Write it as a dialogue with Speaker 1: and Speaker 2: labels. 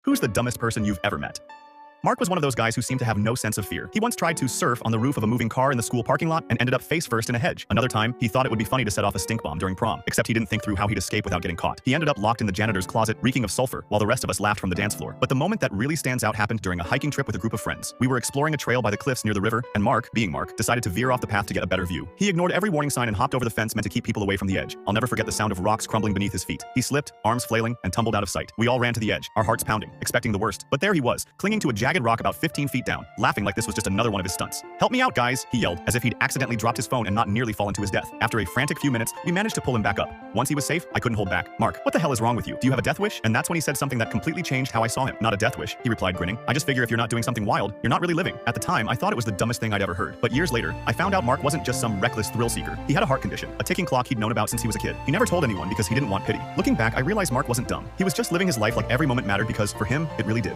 Speaker 1: Who's the dumbest person you've ever met? Mark was one of those guys who seemed to have no sense of fear. He once tried to surf on the roof of a moving car in the school parking lot and ended up face first in a hedge. Another time, he thought it would be funny to set off a stink bomb during prom, except he didn't think through how he'd escape without getting caught. He ended up locked in the janitor's closet, reeking of sulfur, while the rest of us laughed from the dance floor. But the moment that really stands out happened during a hiking trip with a group of friends. We were exploring a trail by the cliffs near the river, and Mark, being Mark, decided to veer off the path to get a better view. He ignored every warning sign and hopped over the fence meant to keep people away from the edge. I'll never forget the sound of rocks crumbling beneath his feet. He slipped, arms flailing, and tumbled out of sight. We all ran to the edge, our hearts pounding, expecting the worst. But there he was, clinging to a jagged rock about 15 feet down, laughing like this was just another one of his stunts. "Help me out, guys," he yelled, as if he'd accidentally dropped his phone and not nearly fallen to his death. After a frantic few minutes, we managed to pull him back up. Once he was safe, I couldn't hold back. "Mark, what the hell is wrong with you? Do you have a death wish?" And that's when he said something that completely changed how I saw him. "Not a death wish," he replied, grinning. "I just figure if you're not doing something wild, you're not really living." At the time, I thought it was the dumbest thing I'd ever heard. But years later, I found out Mark wasn't just some reckless thrill seeker. He had a heart condition, a ticking clock he'd known about since he was a kid. He never told anyone because he didn't want pity. Looking back, I realized Mark wasn't dumb. He was just living his life like every moment mattered because, for him, it really did.